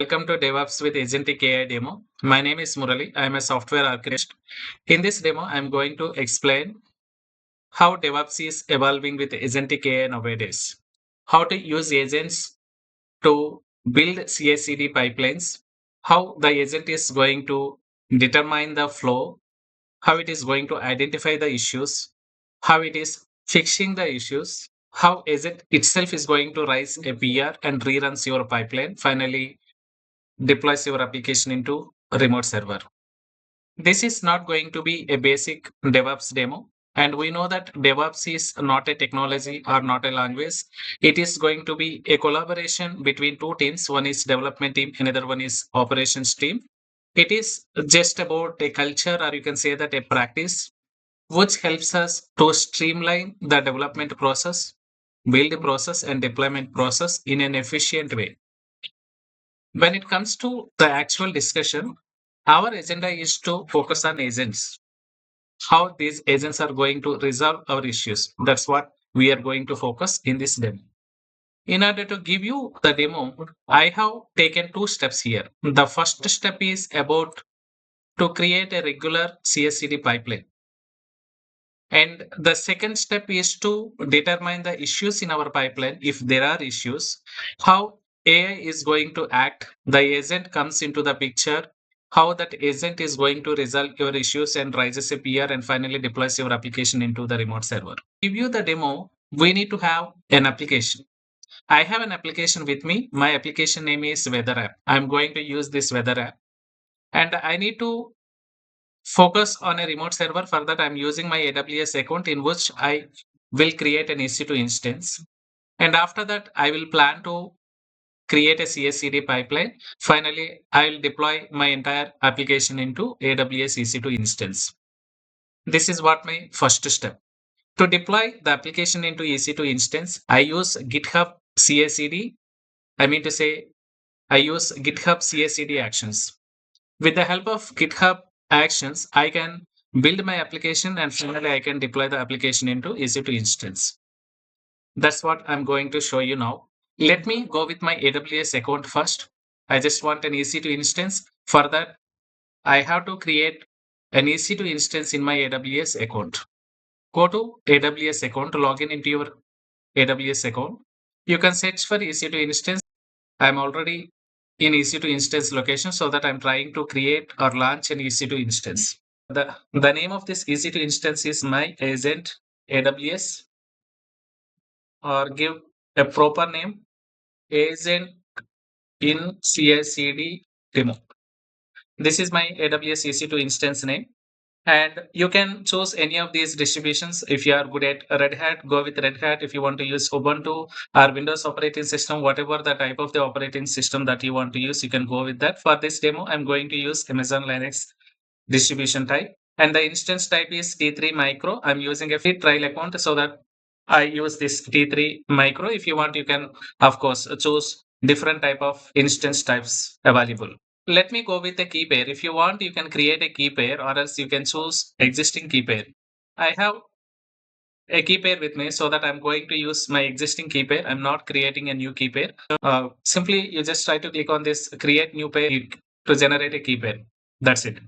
Welcome to DevOps with Agentic AI demo. My name is Murali. I am a software architect. In this demo, I am going to explain how DevOps is evolving with Agentic AI nowadays, how to use agents to build CI/CD pipelines, how the agent is going to determine the flow, how it is going to identify the issues, how it is fixing the issues, how agent itself is going to raise a PR and reruns your pipeline. Finally, deploys your application into a remote server. This is not going to be a basic DevOps demo. And we know that DevOps is not a technology or not a language. It is going to be a collaboration between two teams. One is development team, another one is operations team. It is just about a culture, or you can say that a practice, which helps us to streamline the development process, build process, and deployment process in an efficient way. When it comes to the actual discussion, our agenda is to focus on agents, how these agents are going to resolve our issues. That's what we are going to focus in this demo. In order to give you the demo, I have taken two steps here. The first step is about to create a regular CI/CD pipeline. And the second step is to determine the issues in our pipeline. If there are issues, how AI is going to act, the agent comes into the picture, how that agent is going to resolve your issues and raises a PR and finally deploys your application into the remote server. To give you the demo, we need to have an application. I have an application with me. My application name is Weather App. I'm going to use this Weather App. And I need to focus on a remote server. For that, I'm using my AWS account in which I will create an EC2 instance. And after that, I will plan to create a CI/CD pipeline. Finally, I will deploy my entire application into AWS EC2 instance. This is what my first step. To deploy the application into EC2 instance, I use GitHub CI/CD. I mean to say, I use GitHub CI/CD Actions. With the help of GitHub Actions, I can build my application and finally I can deploy the application into EC2 instance. That's what I'm going to show you now. Let me go with my AWS account first. I just want an EC2 instance. For that, I have to create an EC2 instance in my AWS account. Go to AWS account, log in into your AWS account. You can search for EC2 instance. I'm already in EC2 instance location, so that I'm trying to create or launch an EC2 instance. The name of this EC2 instance is my agent AWS, or give a proper name, agent in CI/CD demo. This is my AWS EC2 instance name. And you can choose any of these distributions. If you are good at Red Hat, go with Red Hat. If you want to use Ubuntu or Windows operating system, whatever the type of the operating system that you want to use, you can go with that. For this demo, I'm going to use Amazon Linux distribution type. And the instance type is T3 Micro. I'm using a free trial account so that I use this T3 Micro. If you want, you can, of course, choose different type of instance types available. Let me go with a key pair. If you want, you can create a key pair, or else you can choose existing key pair. I have a key pair with me, so that I'm going to use my existing key pair. I'm not creating a new key pair. Simply, you just try to click on this create new pair to generate a key pair. That's it.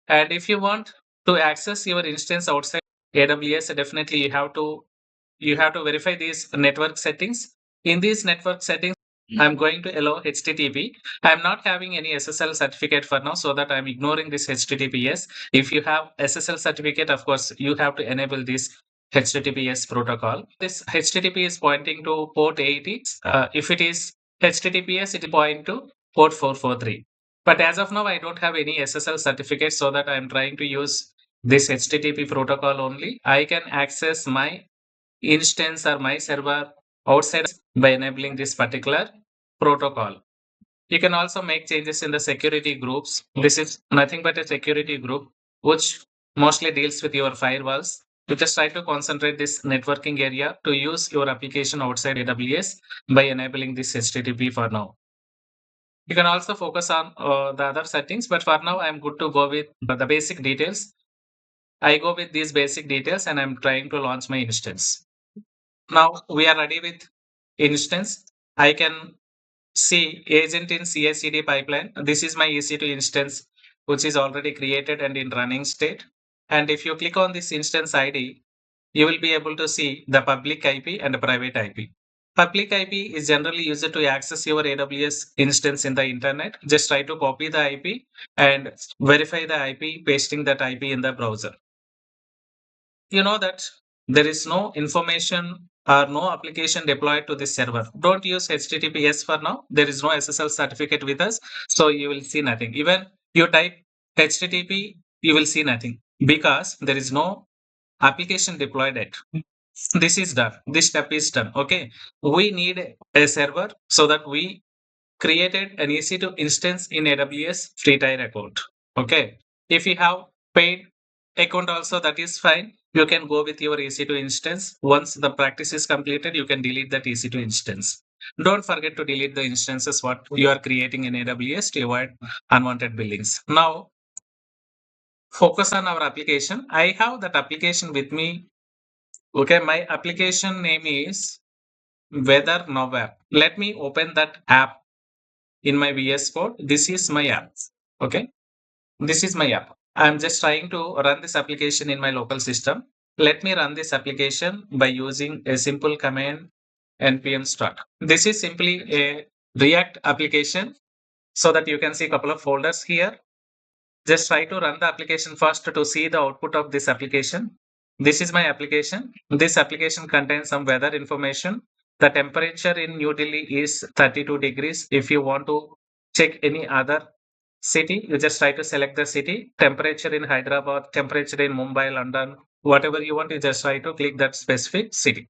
And if you want to access your instance outside AWS, definitely you have to verify these network settings. In these network settings, I'm going to allow HTTP. I'm not having any SSL certificate for now, so that I'm ignoring this HTTPS. If you have SSL certificate, of course, you have to enable this HTTPS protocol. This HTTP is pointing to port 80. If it is HTTPS, it will point to port 443. But as of now, I don't have any SSL certificate, so that I'm trying to use this HTTP protocol only. I can access my instance or my server outside by enabling this particular protocol. You can also make changes in the security groups. This is nothing but a security group which mostly deals with your firewalls. You just try to concentrate this networking area to use your application outside AWS by enabling this HTTP for now. You can also focus on the other settings, but for now I'm good to go with the basic details. I go with these basic details and I'm trying to launch my instance. Now we are ready with instance. I can see agent in CI/CD pipeline. This is my EC2 instance, which is already created and in running state. And if you click on this instance ID, you will be able to see the public IP and the private IP. Public IP is generally used to access your AWS instance in the internet. Just try to copy the IP and verify the IP, pasting that IP in the browser. You know that there is no information or no application deployed to this server. Don't use HTTPS for now. There is no SSL certificate with us, so you will see nothing. Even you type HTTP, you will see nothing because there is no application deployed yet. This is done. This step is done. Okay. We need a server so that we created an EC2 instance in AWS free tier account. Okay. If you have paid account also, that is fine. You can go with your EC2 instance. Once the practice is completed, you can delete that EC2 instance. Don't forget to delete the instances what you are creating in AWS to avoid unwanted billings. Now, focus on our application. I have that application with me. Okay, my application name is Weather Now app. Let me open that app in my VS Code. This is my app. Okay, this is my app. I'm just trying to run this application in my local system. Let me run this application by using a simple command npm start. This is simply a React application so that you can see a couple of folders here. Just try to run the application first to see the output of this application. This is my application. This application contains some weather information. The temperature in New Delhi is 32 degrees. If you want to check any other city, you just try to select the city. Temperature in Hyderabad, temperature in Mumbai, London, whatever you want, you just try to click that specific city.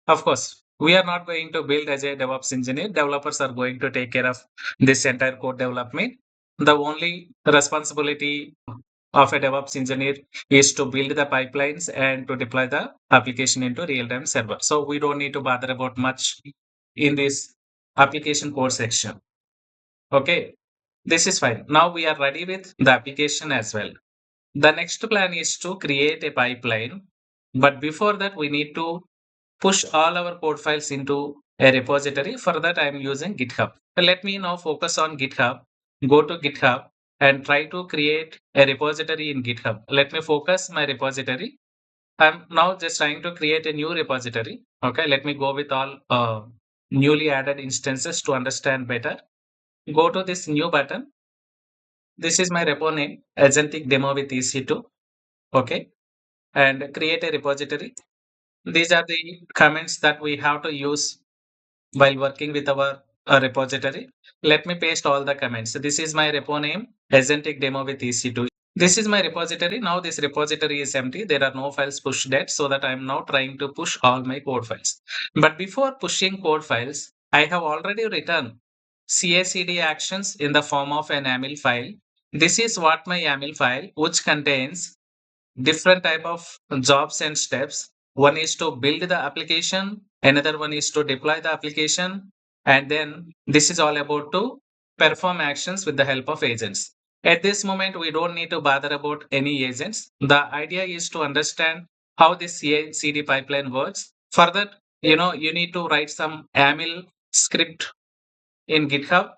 Of course, we are not going to build as a DevOps engineer. Developers are going to take care of this entire code development. The only responsibility of a DevOps engineer is to build the pipelines and to deploy the application into real-time server. So we don't need to bother about much in this application code section. Okay, this is fine. Now we are ready with the application as well. The next plan is to create a pipeline. But before that, we need to push all our code files into a repository. For that, I'm using GitHub. Let me now focus on GitHub. Go to GitHub and try to create a repository in GitHub. Let me focus my repository. I'm now just trying to create a new repository. Okay, let me go with all newly added instances to understand better. Go to this new button. This is my repo name, Agentic Demo with EC2. Okay, and create a repository. These are the comments that we have to use while working with our repository. Let me paste all the comments. So this is my repo name, Agentic Demo with EC2. This is my repository. Now this repository is empty. There are no files pushed yet, so that I'm now trying to push all my code files. But before pushing code files, I have already written CI/CD actions in the form of an YAML file. This is what my YAML file, which contains different type of jobs and steps. One is to build the application, another one is to deploy the application, and then this is all about to perform actions with the help of agents. At this moment, we don't need to bother about any agents. The idea is to understand how this CI/CD pipeline works. For that, you need to write some YAML script in GitHub.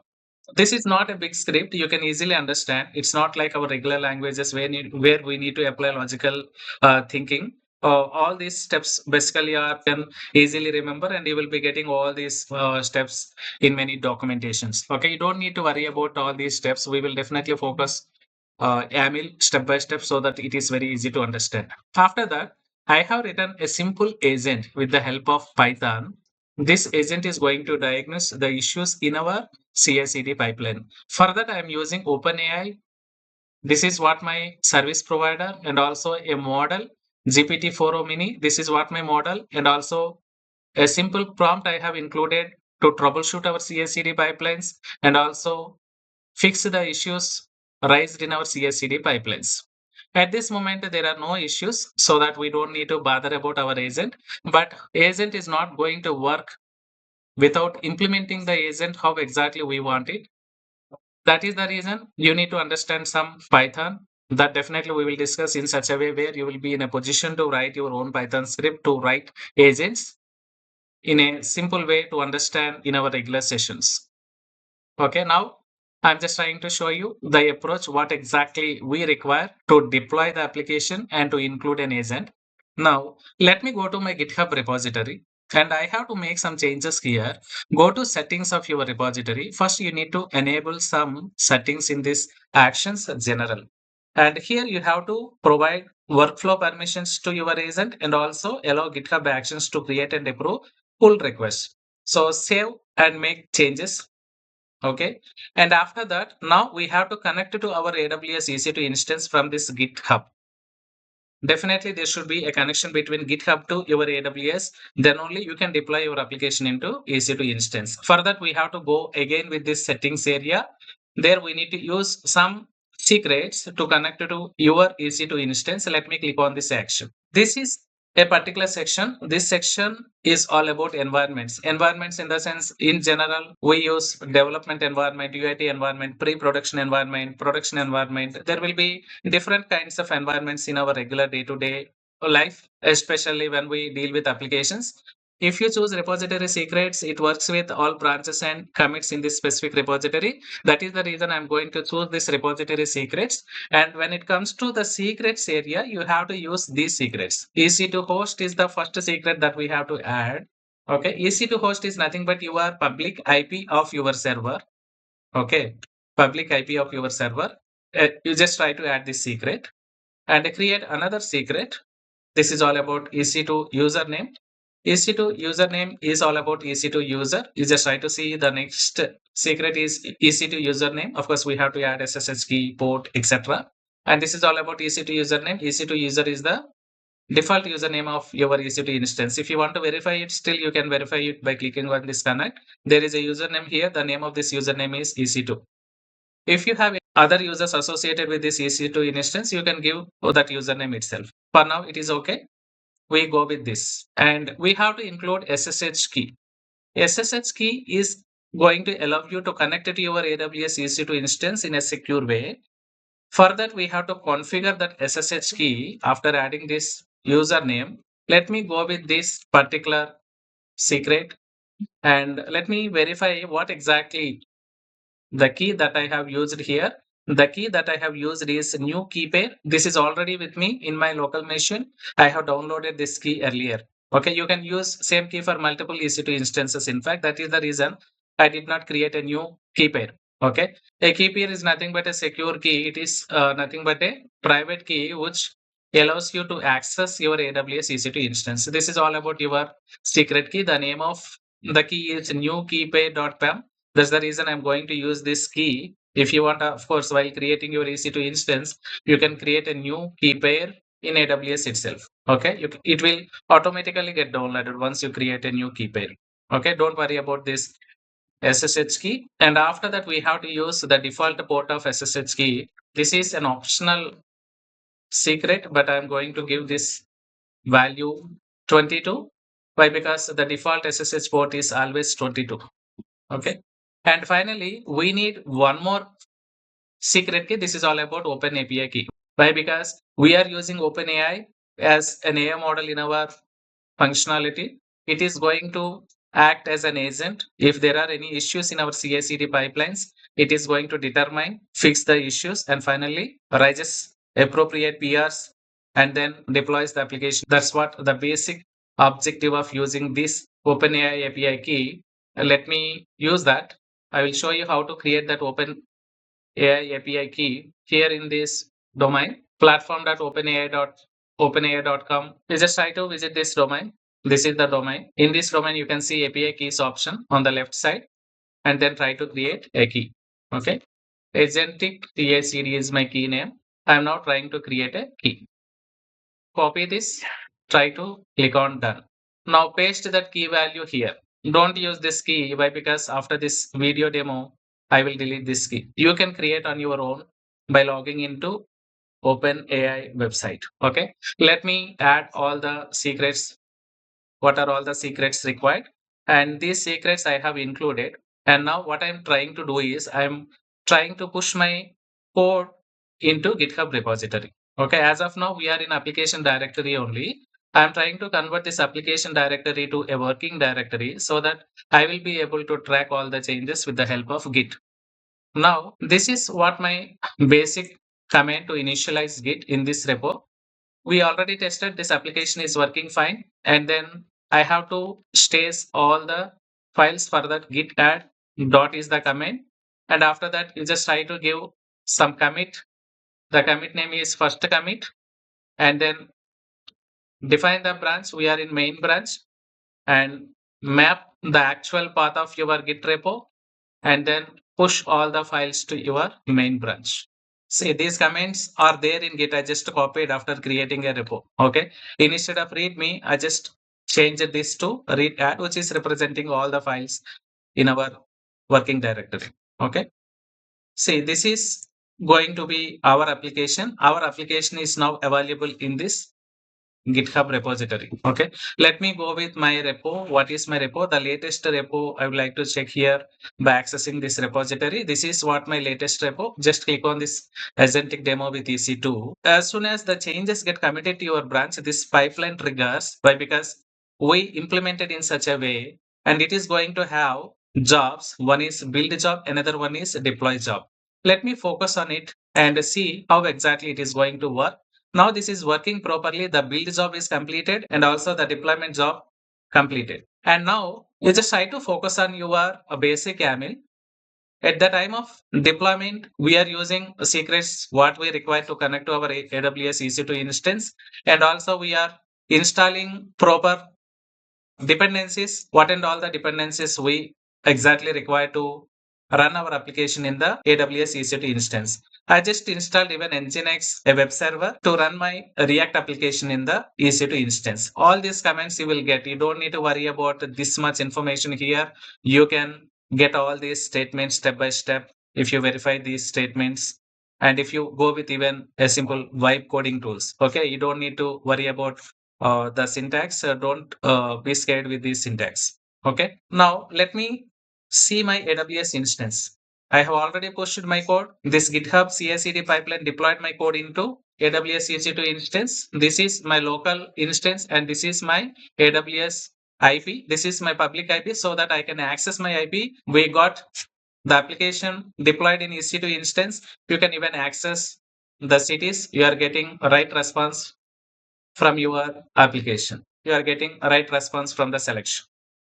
This is not a big script. You can easily understand. It's not like our regular languages where we need to apply logical thinking. All these steps basically are can easily remember, and you will be getting all these steps in many documentations. Okay, you don't need to worry about all these steps. We will definitely focus YAML step by step so that it is very easy to understand. After that, I have written a simple agent with the help of Python. This agent is going to diagnose the issues in our CI/CD pipeline. For that, I am using OpenAI. This is what my service provider, and also a model, GPT-4o Mini. This is what my model, and also a simple prompt I have included to troubleshoot our CI/CD pipelines and also fix the issues raised in our CI/CD pipelines. At this moment, there are no issues, so that we don't need to bother about our agent. But agent is not going to work without implementing the agent how exactly we want it. That is the reason you need to understand some Python. That definitely we will discuss in such a way where you will be in a position to write your own Python script to write agents in a simple way to understand in our regular sessions. Okay, now I'm just trying to show you the approach, what exactly we require to deploy the application and to include an agent. Now, let me go to my GitHub repository and I have to make some changes here. Go to settings of your repository. First, you need to enable some settings in this actions general. And here you have to provide workflow permissions to your agent and also allow GitHub Actions to create and approve pull requests. So save and make changes. Okay. And after that, now we have to connect to our AWS EC2 instance from this GitHub. Definitely, there should be a connection between GitHub to your AWS. Then only you can deploy your application into EC2 instance. For that, we have to go again with this settings area. There we need to use some secrets to connect to your EC2 instance. Let me click on this action. This is a particular section. This section is all about environments. Environments in the sense, in general, we use development environment, UAT environment, pre-production environment, production environment. There will be different kinds of environments in our regular day-to-day life, especially when we deal with applications. If you choose repository secrets, it works with all branches and commits in this specific repository. That is the reason I'm going to choose this repository secrets. And when it comes to the secrets area, you have to use these secrets. EC2 host is the first secret that we have to add. Okay, EC2 host is nothing but your public IP of your server. Okay, public IP of your server. You just try to add this secret and create another secret. This is all about EC2 username. EC2 username is all about EC2 user. You just try to see the next secret is EC2 username. Of course, we have to add SSH key, port, etc. And this is all about EC2 username. EC2 user is the default username of your EC2 instance. If you want to verify it, still you can verify it by clicking on this connect. There is a username here. The name of this username is EC2. If you have other users associated with this EC2 instance, you can give that username itself. For now, it is okay. We go with this. And we have to include SSH key. SSH key is going to allow you to connect it to your AWS EC2 instance in a secure way. For that, we have to configure that SSH key after adding this username. Let me go with this particular secret and let me verify what exactly the key that I have used here. The key that I have used is new key pair. This is already with me in my local machine. I have downloaded this key earlier. Okay, you can use same key for multiple EC2 instances. In fact, that is the reason I did not create a new key pair. Okay, a key pair is nothing but a secure key. It is nothing but a private key which allows you to access your AWS EC2 instance. This is all about your secret key. The name of the key is new key pair.pem. That's the reason I'm going to use this key. If you want, of course, while creating your EC2 instance, you can create a new key pair in AWS itself. Okay, it will automatically get downloaded once you create a new key pair. Okay, don't worry about this SSH key. And after that, we have to use the default port of SSH key. This is an optional secret, but I'm going to give this value 22. Why? Because the default SSH port is always 22. Okay. And finally, we need one more secret key. This is all about Open API key. Why? Because we are using OpenAI as an AI model in our functionality. It is going to act as an agent. If there are any issues in our CI/CD pipelines, it is going to determine, fix the issues, and finally raises appropriate PRs and then deploys the application. That's what the basic objective of using this OpenAI API key. Let me use that. I will show you how to create that OpenAI API key here in this domain platform.openai.com. You just try to visit this domain. This is the domain. In this domain, you can see API keys option on the left side and then try to create a key. Okay. Agentic AI is my key name. I am now trying to create a key. Copy this, try to click on done. Now paste that key value here. Don't use this key. Why? Because after this video demo, I will delete this key. You can create on your own by logging into OpenAI website. Okay. Let me add all the secrets. What are all the secrets required? And these secrets I have included. And now what I'm trying to do is I'm trying to push my code into GitHub repository. Okay. As of now, we are in application directory only. I'm trying to convert this application directory to a working directory so that I will be able to track all the changes with the help of Git. Now, this is what my basic command to initialize Git in this repo. We already tested this application is working fine. And then I have to stage all the files for that git add dot is the command. And after that, you just try to give some commit. The commit name is first commit. And then define the branch. We are in main branch and map the actual path of your git repo and then push all the files to your main branch. See, these comments are there in Git. I just copied after creating a repo. Okay. Instead of readme, I just changed this to read add, which is representing all the files in our working directory. Okay. See, this is going to be our application. Our application is now available in this GitHub repository. Okay, let me go with my repo. What is my repo? The latest repo I would like to check here by accessing this repository. This is what my latest repo. Just click on this agentic demo with EC2. As soon as the changes get committed to your branch, this pipeline triggers. Why? Because we implemented in such a way, and it is going to have jobs. One is build job, another one is deploy job. Let me focus on it and see how exactly it is going to work. Now this is working properly. The build job is completed and also the deployment job completed. And now you just try to focus on your basic YAML. At the time of deployment, we are using secrets what we require to connect to our AWS EC2 instance. And also we are installing proper dependencies, what and all the dependencies we exactly require to run our application in the AWS EC2 instance. I just installed even Nginx, a web server, to run my React application in the EC2 instance. All these commands you will get. You don't need to worry about this much information here. You can get all these statements step by step if you verify these statements. And if you go with even a simple vibe coding tools, okay, you don't need to worry about the syntax. Don't be scared with the syntax. Okay. Now let me see my AWS instance. I have already pushed my code. This GitHub CI/CD pipeline deployed my code into AWS EC2 instance. This is my local instance and this is my AWS IP. This is my public IP so that I can access my IP. We got the application deployed in EC2 instance. You can even access the cities. You are getting right response from your application. You are getting a right response from the selection.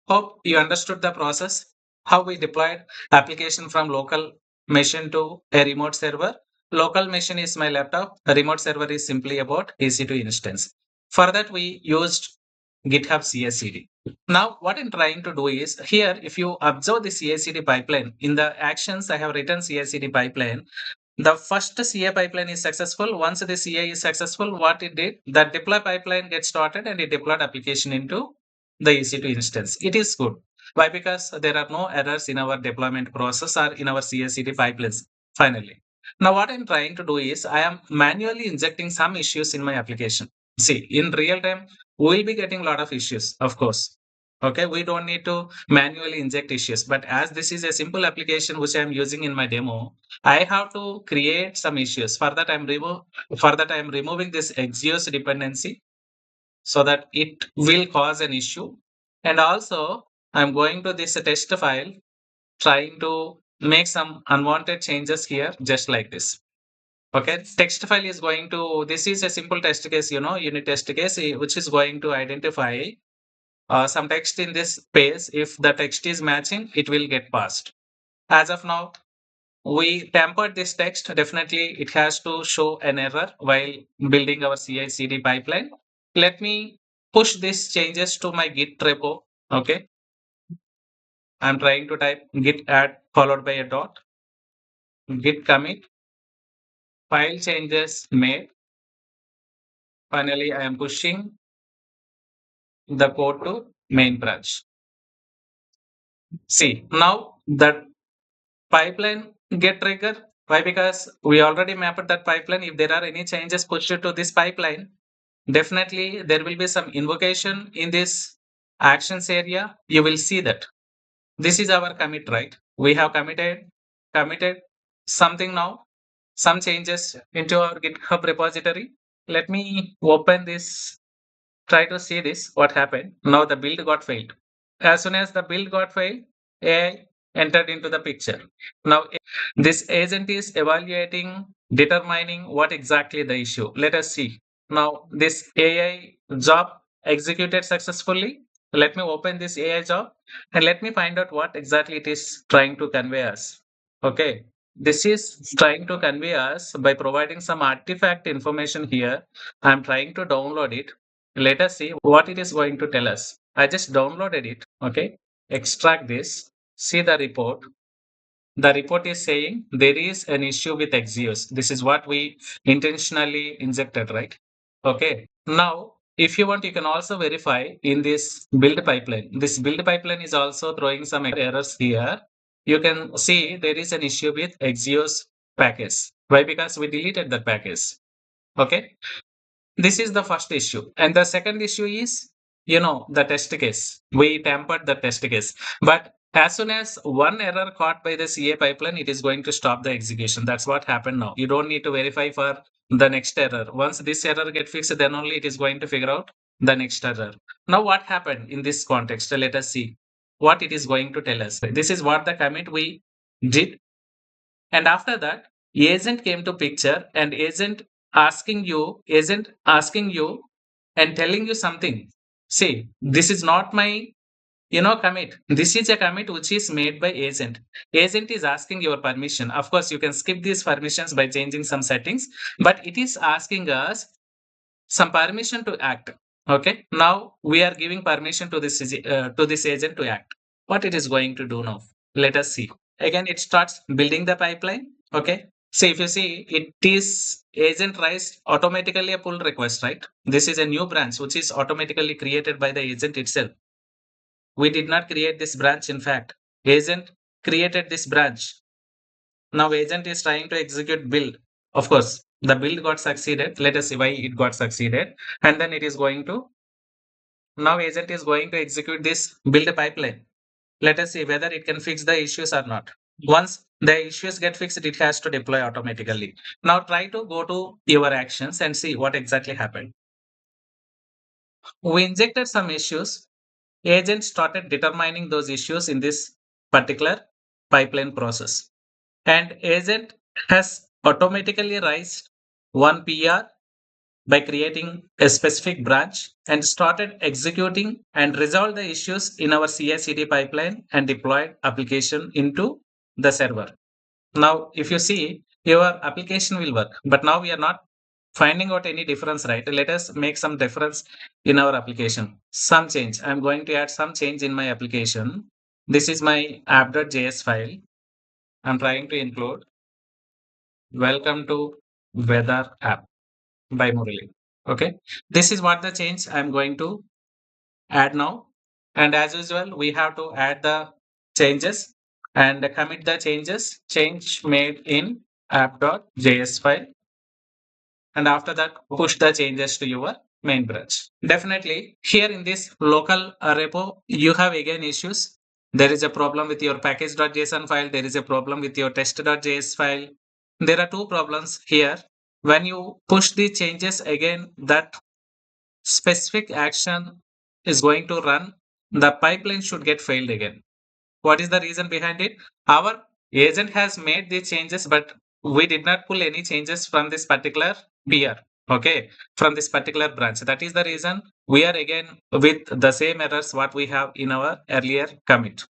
Hope you understood the process, how we deployed application from local machine to a remote server. Local machine is my laptop. A remote server is simply about EC2 instance. For that, we used GitHub CI/CD. Now, what I'm trying to do is here, if you observe the CI/CD pipeline, in the actions, I have written CI/CD pipeline. The first CA pipeline is successful. Once the CA is successful, what it did, the deploy pipeline gets started and it deployed application into the EC2 instance. It is good. Why? Because there are no errors in our deployment process or in our CI/CD pipelines. Finally, now what I'm trying to do is I am manually injecting some issues in my application. See, in real time, we'll be getting a lot of issues, of course. Okay, we don't need to manually inject issues, but as this is a simple application which I'm using in my demo, I have to create some issues. For that I'm removing this Axios dependency so that it will cause an issue. And also I'm going to this test file, trying to make some unwanted changes here, just like this. Okay, text file is going to, this is a simple test case, unit test case, which is going to identify some text in this page. If the text is matching, it will get passed. As of now, we tampered this text. Definitely, it has to show an error while building our CI/CD pipeline. Let me push these changes to my Git repo. Okay, I'm trying to type git add followed by a dot, git commit, file changes made. Finally, I am pushing the code to main branch. See, now the pipeline get triggered. Why? Because we already mapped that pipeline. If there are any changes pushed to this pipeline, definitely there will be some invocation in this actions area. You will see that this is our commit, right? We have committed something now, some changes into our GitHub repository. Let me open this try to see this, what happened. Now the build got failed. As soon as the build got failed, AI entered into the picture. Now this agent is evaluating, determining what exactly the issue. Let us see. Now this AI job executed successfully. Let me open this AI job and let me find out what exactly it is trying to convey us. Okay. This is trying to convey us by providing some artifact information here. I'm trying to download it. Let us see what it is going to tell us. I just downloaded it. Okay. Extract this. See the report. The report is saying there is an issue with Axios. This is what we intentionally injected, right? Okay. Now, if you want, you can also verify in this build pipeline. This build pipeline is also throwing some errors here. You can see there is an issue with Axios package. Why? Because we deleted that package. Okay. This is the first issue. And the second issue is, the test case. We tampered the test case. But as soon as one error caught by the CA pipeline, it is going to stop the execution. That's what happened now. You don't need to verify for the next error. Once this error get fixed, then only it is going to figure out the next error. Now, what happened in this context? Let us see what it is going to tell us. This is what the commit we did. And after that, agent came to picture and agent asking you and telling you something. See, this is not my commit. This is a commit which is made by agent. Agent is asking your permission. Of course, you can skip these permissions by changing some settings, but it is asking us some permission to act. Okay. Now we are giving permission to this agent to act. What it is going to do now? Let us see. Again, it starts building the pipeline. Okay. So if you see, it is agent raised automatically a pull request, right? This is a new branch which is automatically created by the agent itself. We did not create this branch. In fact, agent created this branch. Now agent is trying to execute build. Of course, the build got succeeded. Let us see why it got succeeded. And then it is going to, now agent is going to execute this build pipeline. Let us see whether it can fix the issues or not. Once the issues get fixed, it has to deploy automatically. Now try to go to your actions and see what exactly happened. We injected some issues. Agent started determining those issues in this particular pipeline process. And agent has automatically raised one PR by creating a specific branch and started executing and resolved the issues in our CI/CD pipeline and deployed application into the server. Now, if you see, your application will work, but now we are not finding out any difference, right? Let us make some difference in our application. Some change. I'm going to add some change in my application. This is my app.js file. I'm trying to include welcome to weather app by Murali. Okay. This is what the change I'm going to add now. And as usual, we have to add the changes and commit the changes, change made in app.js file. And after that, push the changes to your main branch. Definitely here in this local repo, you have again issues. There is a problem with your package.json file. There is a problem with your test.js file. There are two problems here. When you push the changes again, that specific action is going to run, the pipeline should get failed again. What is the reason behind it? Our agent has made these changes, but we did not pull any changes from this particular PR. Okay, from this particular branch. That is the reason we are again with the same errors what we have in our earlier commit.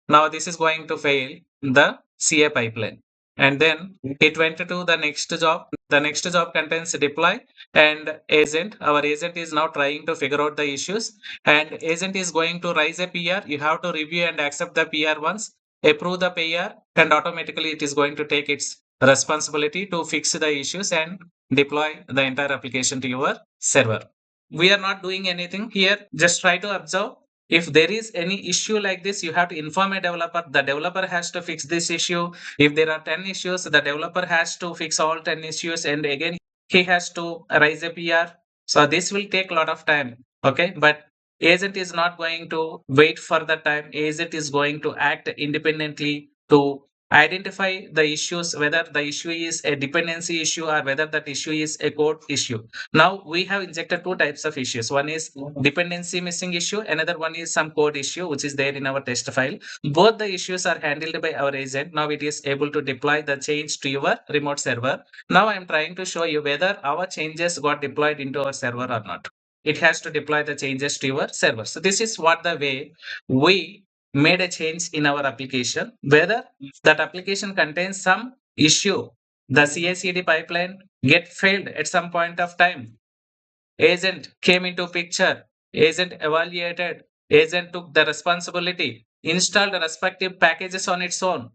Now this is going to fail the CA pipeline. And then it went to the next job. The next job contains deploy and agent. Our agent is now trying to figure out the issues. And agent is going to raise a PR. You have to review and accept the PR once, approve the PR, and automatically it is going to take its responsibility to fix the issues and deploy the entire application to your server. We are not doing anything here. Just try to observe. If there is any issue like this, you have to inform a developer. The developer has to fix this issue. If there are 10 issues, the developer has to fix all 10 issues. And again, he has to raise a PR. So this will take a lot of time. Okay. But agent is not going to wait for the time. Agent is going to act independently to identify the issues, whether the issue is a dependency issue or whether that issue is a code issue. Now we have injected two types of issues. One is dependency missing issue, another one is some code issue which is there in our test file. Both the issues are handled by our agent. Now it is able to deploy the change to your remote server. Now I am trying to show you whether our changes got deployed into our server or not. It has to deploy the changes to your server. So this is what the way we made a change in our application, whether that application contains some issue, the CI/CD pipeline get failed at some point of time. Agent came into picture, agent evaluated, agent took the responsibility, installed the respective packages on its own,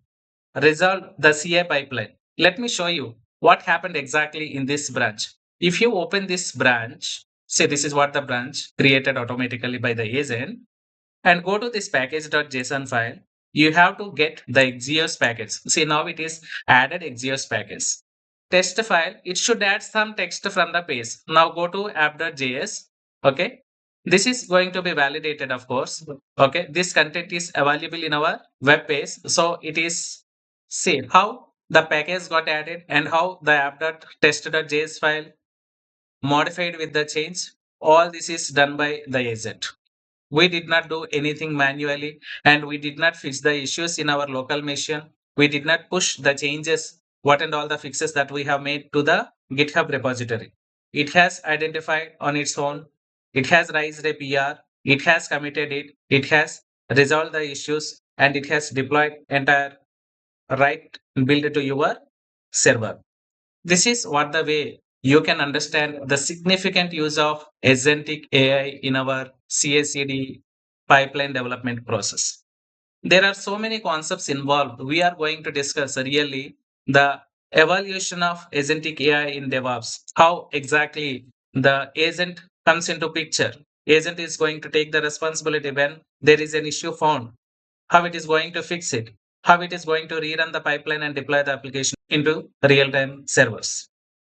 resolved the CI pipeline. Let me show you what happened exactly in this branch. If you open this branch, say this is what the branch created automatically by the agent, and go to this package.json file, you have to get the Axios package. See, now it is added Axios package. Test file, it should add some text from the page. Now go to app.js. Okay. This is going to be validated, of course. Okay. This content is available in our web page. So it is, see how the package got added and how the app.test.js file modified with the change. All this is done by the agent. We did not do anything manually, and we did not fix the issues in our local machine. We did not push the changes, what and all the fixes that we have made to the GitHub repository. It has identified on its own. It has raised a PR. It has committed it. It has resolved the issues, and it has deployed entire right build to your server. This is what the way you can understand the significant use of agentic AI in our CI/CD pipeline development process. There are so many concepts involved. We are going to discuss really the evaluation of agentic AI in DevOps, how exactly the agent comes into picture. Agent is going to take the responsibility when there is an issue found, how it is going to fix it, how it is going to rerun the pipeline and deploy the application into real-time servers.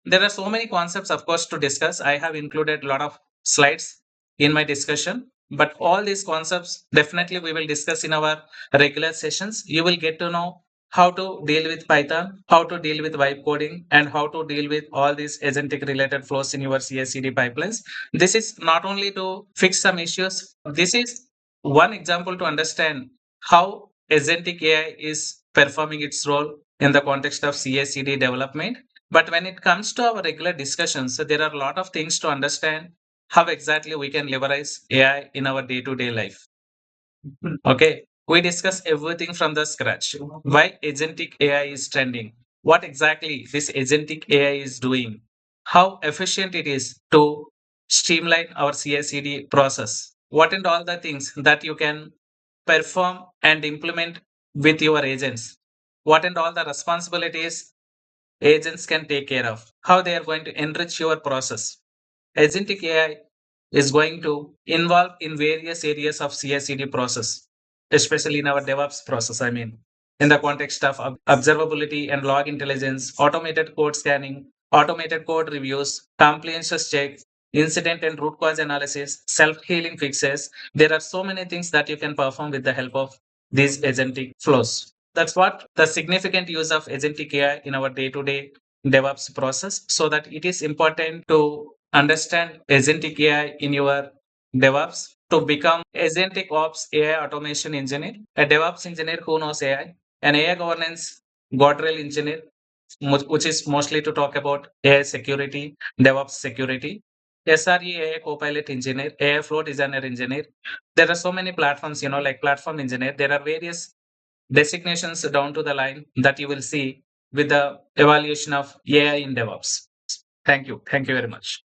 There are so many concepts, of course, to discuss. I have included a lot of slides in my discussion, but all these concepts definitely we will discuss in our regular sessions. You will get to know how to deal with Python, how to deal with vibe coding, and how to deal with all these agentic related flows in your CI/CD pipelines. This is not only to fix some issues, this is one example to understand how agentic AI is performing its role in the context of CI/CD development. But when it comes to our regular discussions, so there are a lot of things to understand how exactly we can leverage AI in our day-to-day life. Okay, we discuss everything from the scratch. Why agentic AI is trending, what exactly this agentic AI is doing, how efficient it is to streamline our CI/CD process, what and all the things that you can perform and implement with your agents, what and all the responsibilities agents can take care of, how they are going to enrich your process. Agentic AI is going to involve in various areas of CI/CD process, especially in our DevOps process. I mean, in the context of observability and log intelligence, automated code scanning, automated code reviews, compliance check, incident and root cause analysis, self-healing fixes. There are so many things that you can perform with the help of these agentic flows. That's what the significant use of agentic AI in our day-to-day DevOps process, so that it is important to understand agentic AI in your DevOps to become agentic ops AI automation engineer, a DevOps engineer who knows AI, an AI governance guardrail engineer, which is mostly to talk about AI security, DevOps security, SRE AI Copilot engineer, AI flow designer engineer. There are so many platforms, like platform engineer. There are various designations down to the line that you will see with the evaluation of AI in DevOps. Thank you. Thank you very much.